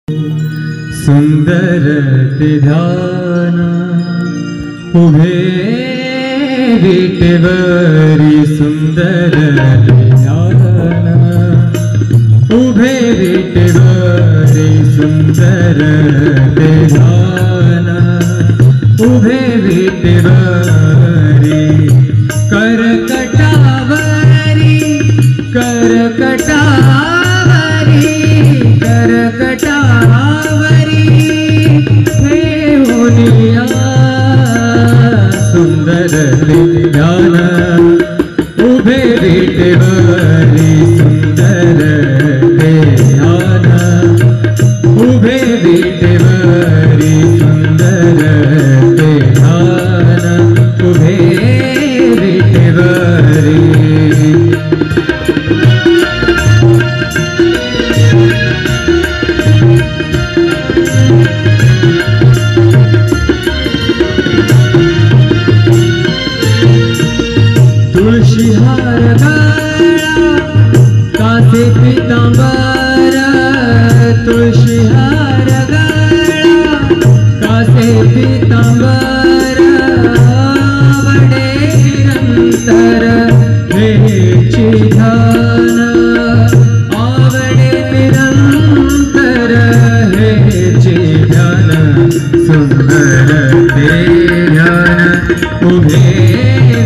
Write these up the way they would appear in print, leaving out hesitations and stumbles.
सुंदर ते ध्यान उभे विटेवरी सुंदर ते ध्यान उभे विटेवरी सुंदर ते ध्यान उभे विटेवरी करकटावरी करकटावरी करकटावरी सुंदर ते ध्यान उभे विटेवरी सुंदर ते ध्यान उभे विटेवरी सुंदर ते ध्यान उभे विटेवरी तुळशीहार गळा कासे पितांबर तुळशीहार गळा कासे पितांबर आवडे निरंतर हेची ध्यान आवडे निरंतर हेची ध्यान सुंदर ते ध्यान उभे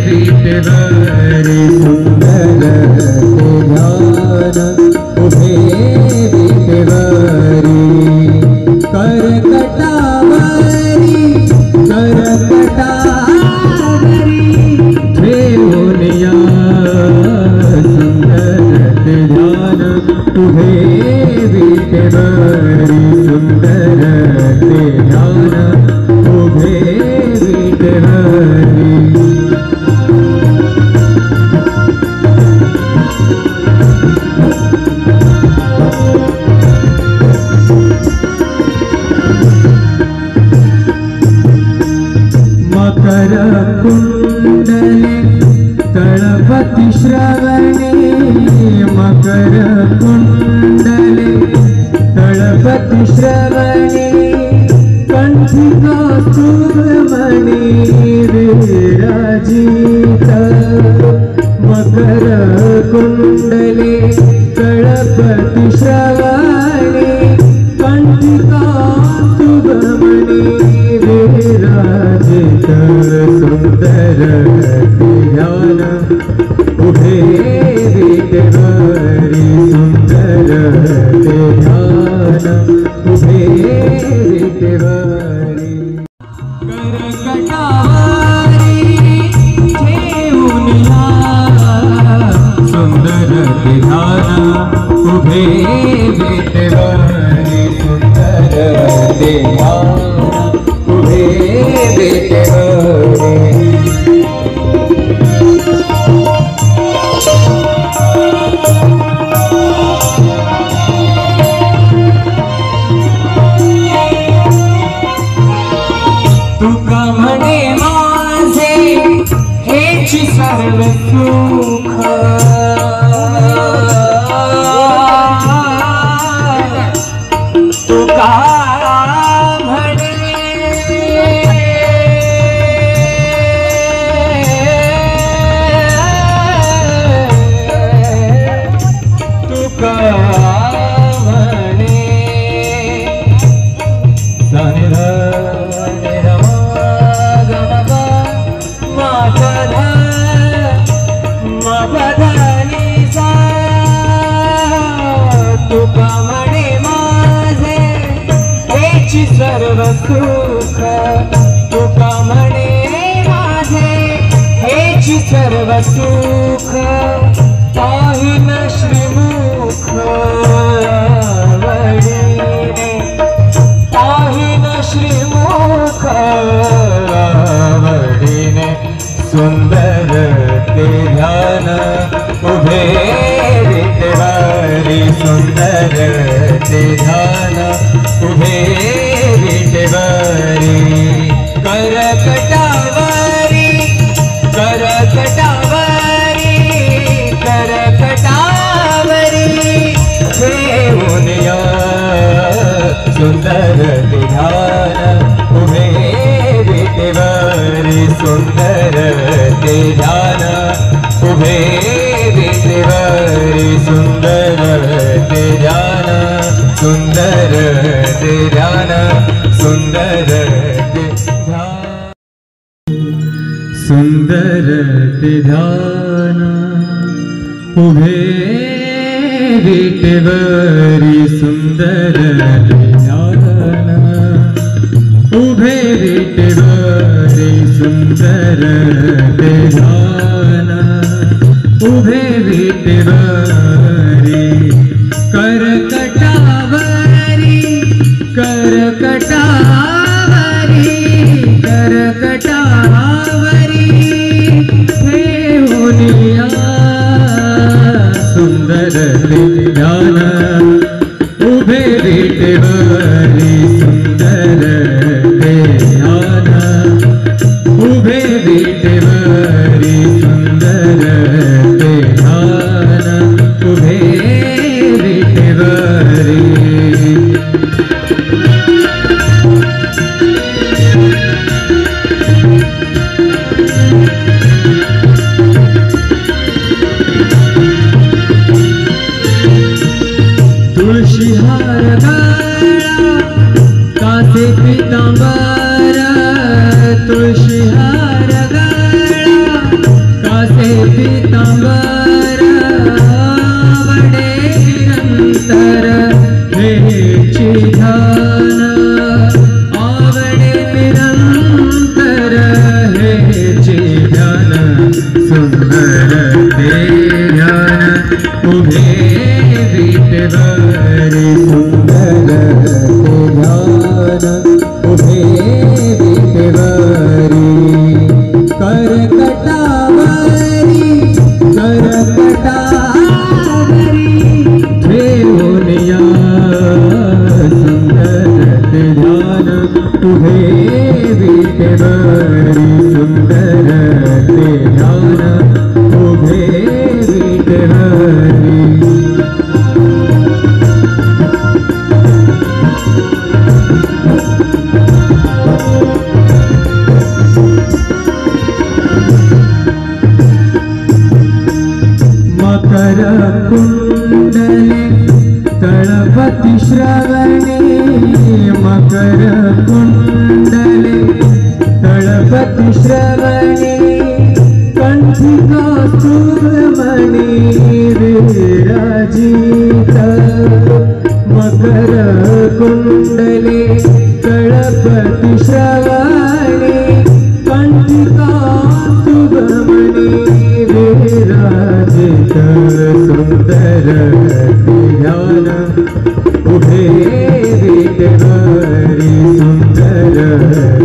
विटेवरी सुंदर ते ध्यान उभे विटेवरी करकटावरी करकटावरी ठेवूनिया सुंदर ते ध्यान उभे विटेवरी सुंदर ते ध्यान उभे विटेवरी मकर कुंडले तळपति श्रवणे मकर कुंडले तळपति श्रवणे कंठी कौस्तुभमणि विराजित मकर कुंडले तळपति श्रवणे कंठी कौस्तुभमणि विराजित सुंदर ते ध्यान उभे विटेवरी सुंदर ते ध्यान उभे विटेवरी करकटावरी ठेवूनिया सुंदर ते ध्यान उभे विटेवरी सुंदर ते ध्यान उभे विटेवरी तुका म्हणे माझे हेची सर्व सुख तुका सर्व सुख तुका म्हणे माझे हेची सर्व सुख पाहिन श्रीमुख आवडीने पाहिन श्रीमुख आवडीने सुंदर ते ध्यान उभे विटेवरी सुंदर ते ध्यान उभे विटेवरी करकटावरी करकटावरी करकटावरी ठेवूनिया सुंदर ते ध्यान उभे विटेवरी सुंदर ते ध्यान उभे विटेवरी सुंदर ते ध्यान सुंदर ते ध्यान सुंदर ते ध्यान सुंदर ते ध्यान उभे विटेवरी सुंदर ते ध्यान उभे विटेवरी सुंदर ते ध्यान उभे विटेवरी करकटावरी करकटावरी करकटावरी ठेवूनिया सुंदर ते ध्यान उभे विटेवरी सुंदर ते ध्यान उभे विटेवरी सुंदर ते ध्यान उभे विटेवरी तुळशीहार गळा कासे पीतांबर तुळशीहार गळा कासे पीतांबर आवडे निरंतर हेची ध्यान आवडे निरंतर हेची ध्यान सुंदर ते ध्यान उभे विटेवरी सुंदर ते ध्यान उभे विटेवरी करकटावरी करकटावरी ठेवूनिया सुंदर ते ध्यान उभे विटेवरी सुंदर ते ध्यान उभे विटेवरी मकर कुंडले तळपति श्रवणे मकर कुंडले तळपति श्रवणे कंठी कौस्तुभमणि विराजित मकर कुंडले तळपति श्रवणे कंठी कौस्तुभमणि विराजित सुंदर ते ध्यान उभे विटेवरी सुंदर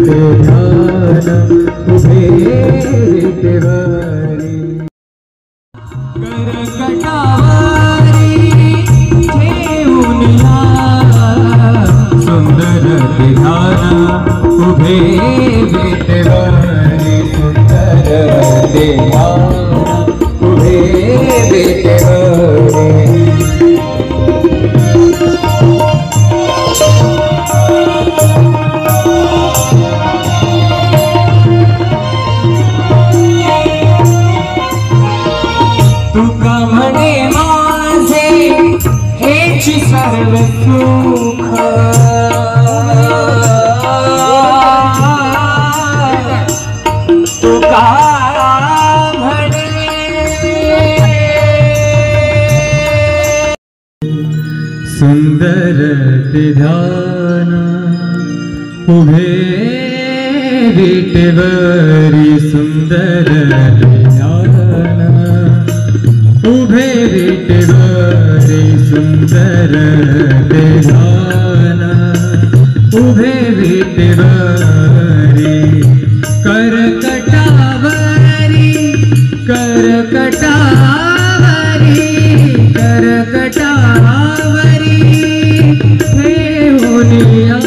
ते ध्यान उभे विटेवरी करकटावरी ठेवूनिया सुंदर ते ध्यान उभे विटेवरी सुंदर ते ध्यान उभे विटेवरी तुका म्हणे माझे हेची सर्व सुख तुका सुंदर ते ध्यान उभे विटेवरी सुंदर ते ध्यान उभे विटेवरी सुंदर ते ध्यान उभे विटेवरी करकटावरी करकटावरी करकटावरी ठेवूनिया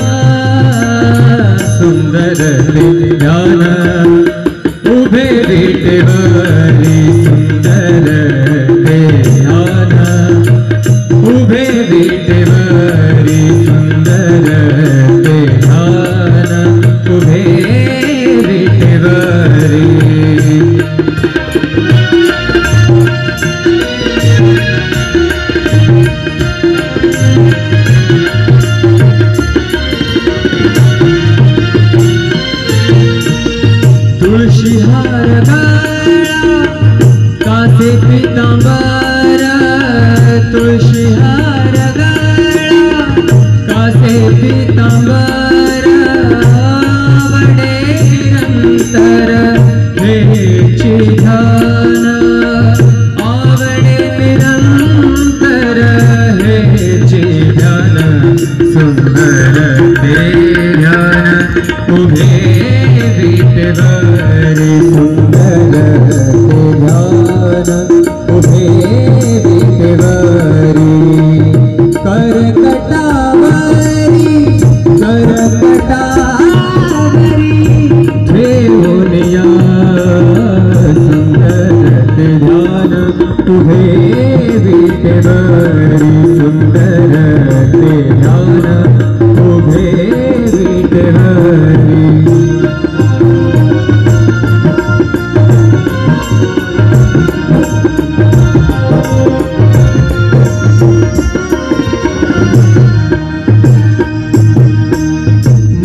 सुंदर ते ध्यान उभे विटेवरी सुंदर ते ध्यान उभे विटेवरी सुंदर ते पीतांबर आवडे निरंतर हेची ध्यान आवडे निरंतर हेची ध्यान सुंदर ते ध्यान उभे विटेवरी सुंदर ते ध्यान उभे विटेवरी करकटावरी ठेवूनिया सुंदर ते ध्यान उभे विटेवरी सुंदर ते ध्यान उभे विटेवरी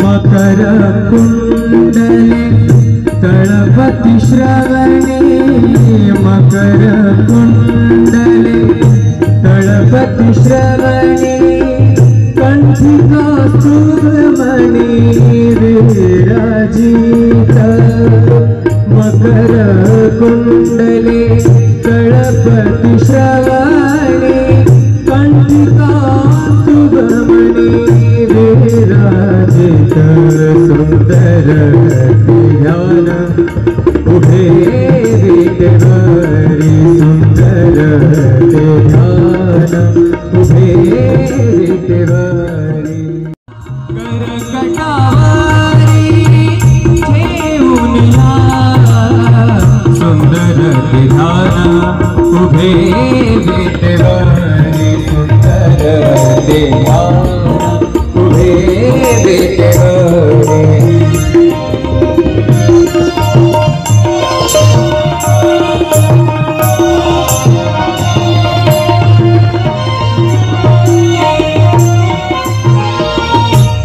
मकर कुंडले तळपति श्रवणे मकर कुंडले तळपति श्रवणे कंठिका सुमणि विराजित मकर कुंडले तळपति श्रवणे कंठिका सुमणि विराजित सुंदर ध्यान उभे विटेवरी सुंदर ध्यान उभे विटेवरी करकटावरी ठेवूनिया सुंदर ध्यान उभे विटेवरी सुंदर ध्यान उभे विटेवरी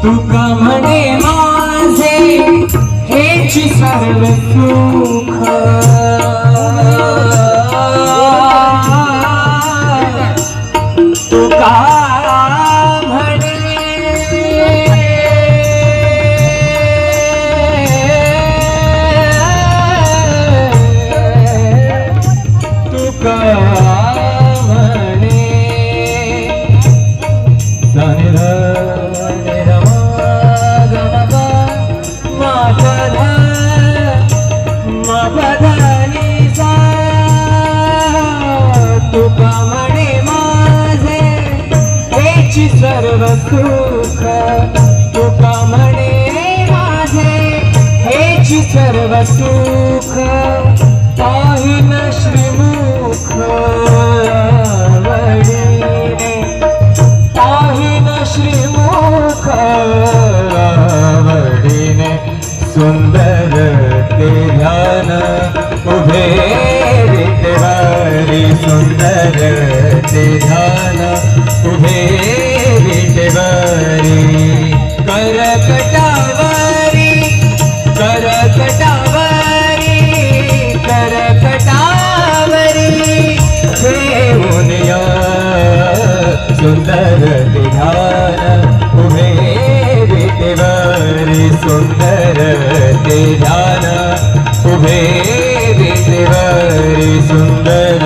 तुका म्हणे माझे हेची सर्व सुख तुका म्हणे तुका म्हणे तुका म्हणे माझे हेची सर्व सुख तुका म्हणे माझे हेची सर्व सुख पाहिन श्रीमुख आवडीने पाहिन श्रीमुख आवडीने सुंदर ते ध्यान उभे विटेवरी सुंदर ते ध्यान उभे विटेवरी करकटावरी करकटावरी करकटावरी ठेवूनिया सुंदर ते ध्यान उभे विटेवरी सुंदर ते ध्यान उभे विटेवरी सुंदर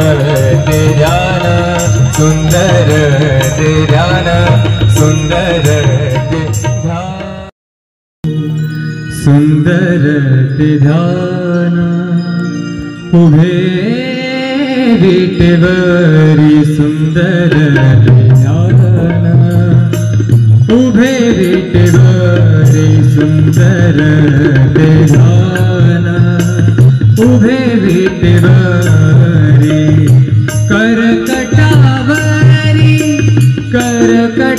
ते ध्यान सुंदर ते ध्यान सुंदर ते ध्यान सुंदर ते ध्यान उभे विटेवरी सुंदर ते ध्यान उभे विटेवरी सुंदर ते ध्यान उभे विटेवरी करकटावरी करकटावरी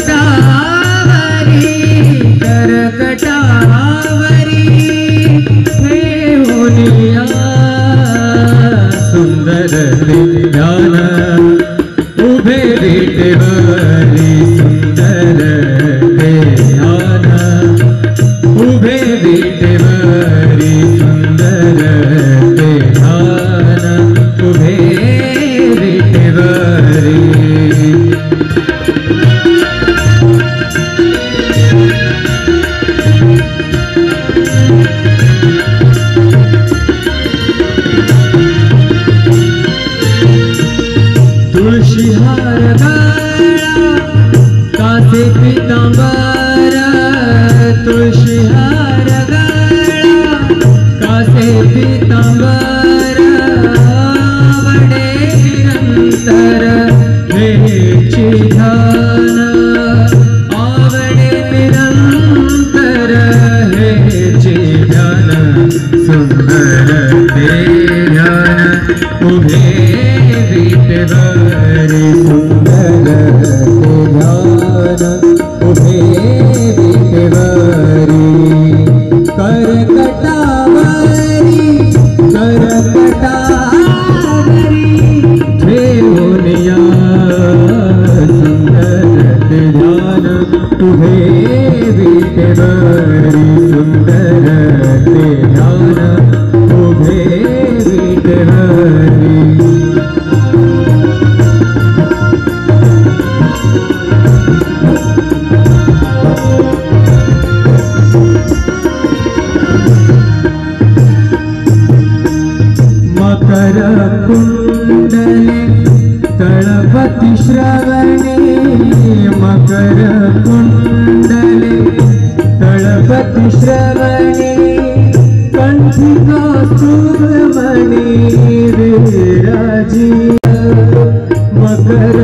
करकटावरी ठेवूनिया सुंदर ते ध्यान उभे विटेवरी सुंदर ते ध्यान उभे विटेवरी सुंदर ते ध्यान उभे विटेवरी विटेवरी करकटावरी ठेवून या सुंदर ते ध्यान उभे विटेवरी सुंदर ते ध्यान उभे विटेवरी मकर कुंडले तळपति श्रवणे मकर कुंडले तळपति श्रवणे कंठिका सुब्रमणि विराजी मकर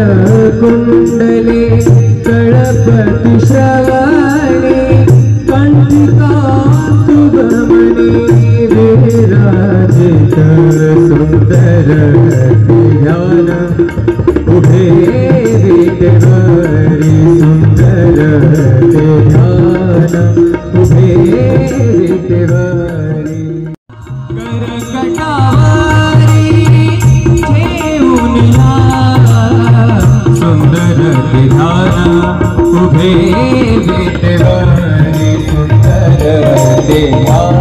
कुंडले तळपति श्रवणे कंठिका सुब्रमणि विराजित सुंदर ध्यान उभे विटेवरी सुंदर ध्यान उभे विटेवरी करकटावरी ठेवून या सुंदर ध्यान उभे विटेवरी सुंदर ध्यान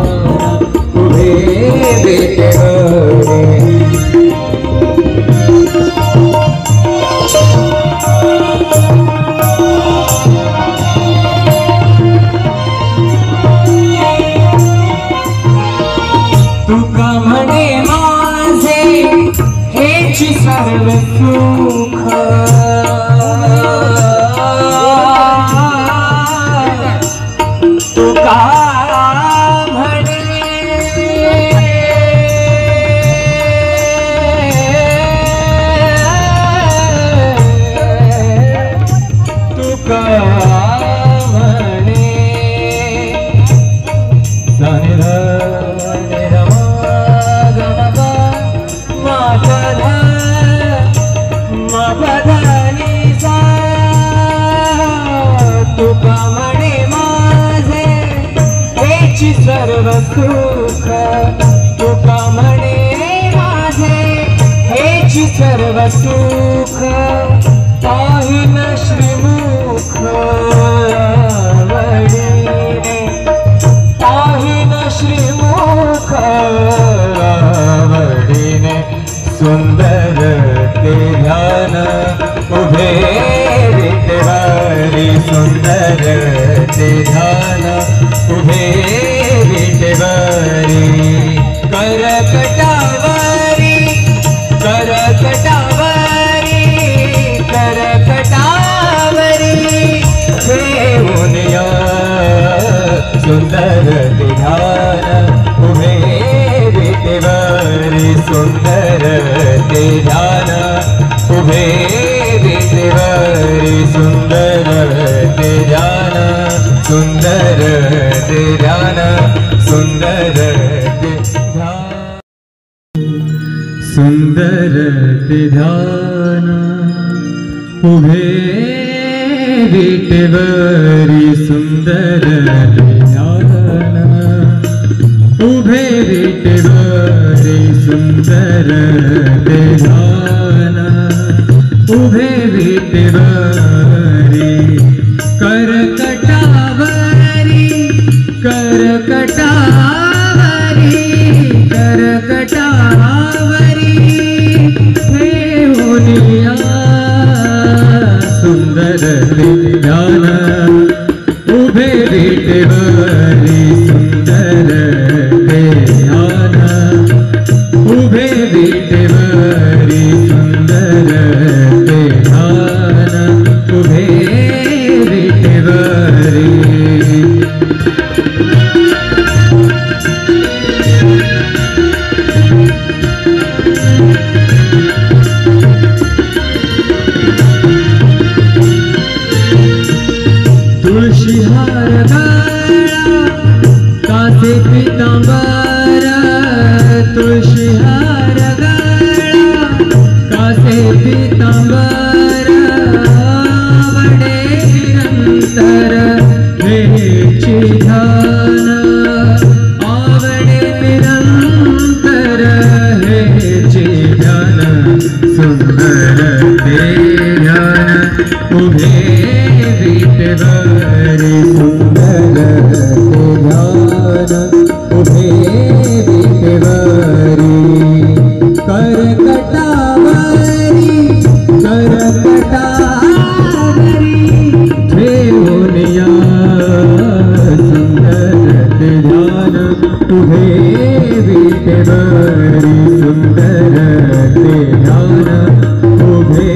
उभे विटेवरी तुका म्हणे माझे हेची सर्व सुख तुका सर्व सुख तुका म्हणे माझे हेची सर्व सुख पाहिन श्रीमुख वडिने पाहिन श्रीमुख वडिने सुंदर ते ध्यान उभे विटेवरी सुंदर ते ध्यान उभे विटेवरी करकटावरी करकटावरी करकटावरी ठेवून या सुंदर ते ध्यान उभे विटेवरी सुंदर ते ध्यान उभे विटेवरी सुंदर ते ध्यान सुंदर ते ध्यान सुंदर ते ध्यान सुंदर ते ध्यान उभे विटेवरी सुंदर ते ध्यान उभे विटेवरी सुंदर ते ध्यान उभे विटेवरी करकटावरी करकटावरी करकटावरी ठेवून या सुंदर ध्यान उभे विटेवरी सुंदर ध्यान उभे विटेवरी सुंदर ध्यान उभे विटेवरी तुळशी हार गळा कासे उभे विटेवरी सुंदर ते ध्यान उभे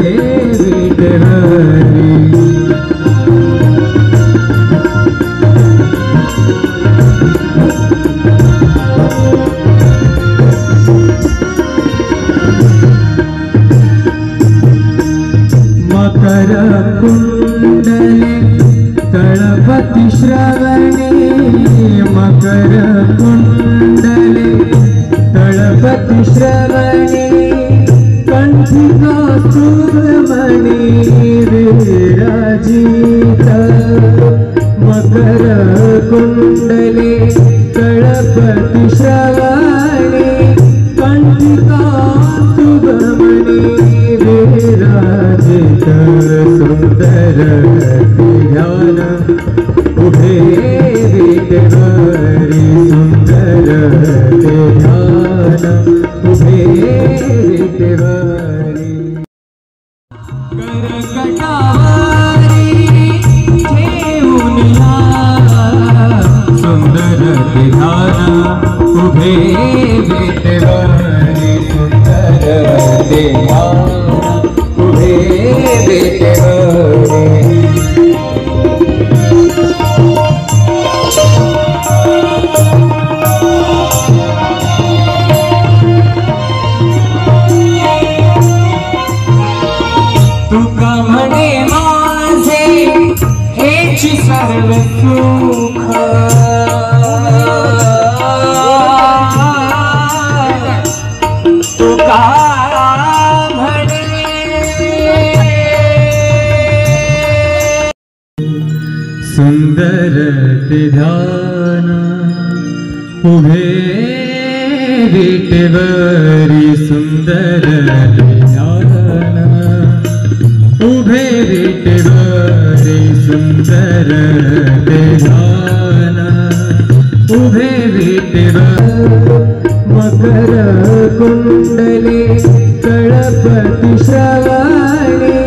विटेवरी मकर कुंडले तळपति श्रवणे मकर कुंडले तळपति श्रवणे कंठिका सुमणि विराजित मकर कुंडले तळपति श्रवणे कंठिका सुमणि विराजित सुंदर ध्यान उभे विटेवरी सुंदर ध्यान उभे विटेवरी करकटावरी ठेवून सुंदर ध्यान उभे विटेवरी सुंदर ध्यान उभे विटेवरी तुका म्हणे माझे हेची सर्व सुख तुका म्हणे सुंदर ते ध्यान उभे विटेवरी सुंदर ध्यान उभे विटेवरी सुंदर ध्यान उभे विटेवरी मकर कुंडले तळपति श्रवणे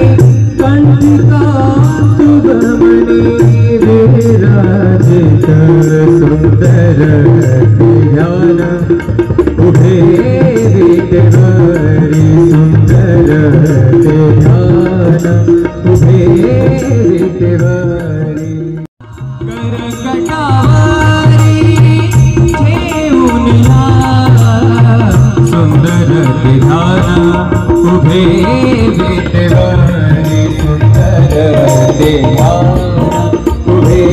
कंठिका सुमणि विराजित सुंदर ध्यान उभे विटेवरी सुंदर ध्यान उभे विटेवरी करकटावरी ठेवून सुंदर ध्यान उभे विटेवरी सुंदर ध्यान उभे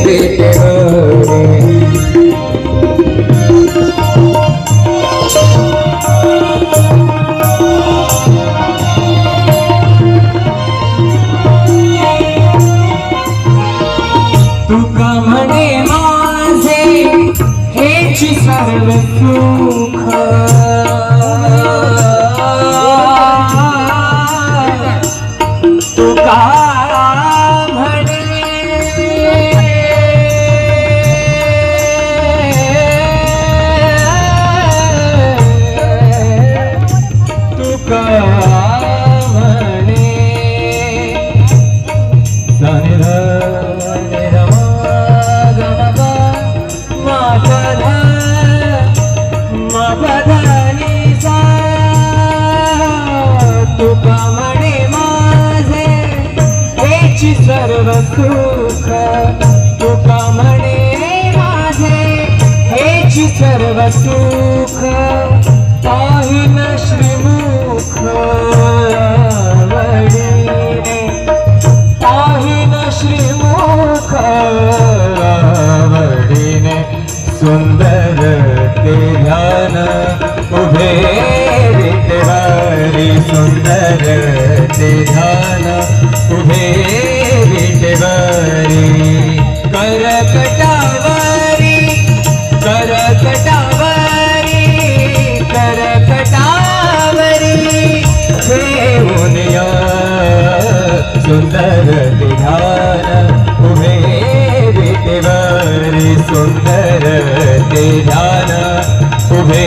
विटेवरी तुका म्हणे माझे हेची सर्व सुख तुका म्हणे तुका म्हणे तुका म्हणे माझे हेची सर्व सुख तुका म्हणे माझे हेची सर्व सुख पाहिन श्रीमुख वडिने पाहिन श्रीमुख वडिने सुंदर ते ध्यान उभे विटेवरी सुंदर ते ध्यान उभे विटेवरी करकटावरी करकटावरी करकटावरी ठेवून सुंदर ते ध्यान उभे विटेवरी सुंदर ते ध्यान उभे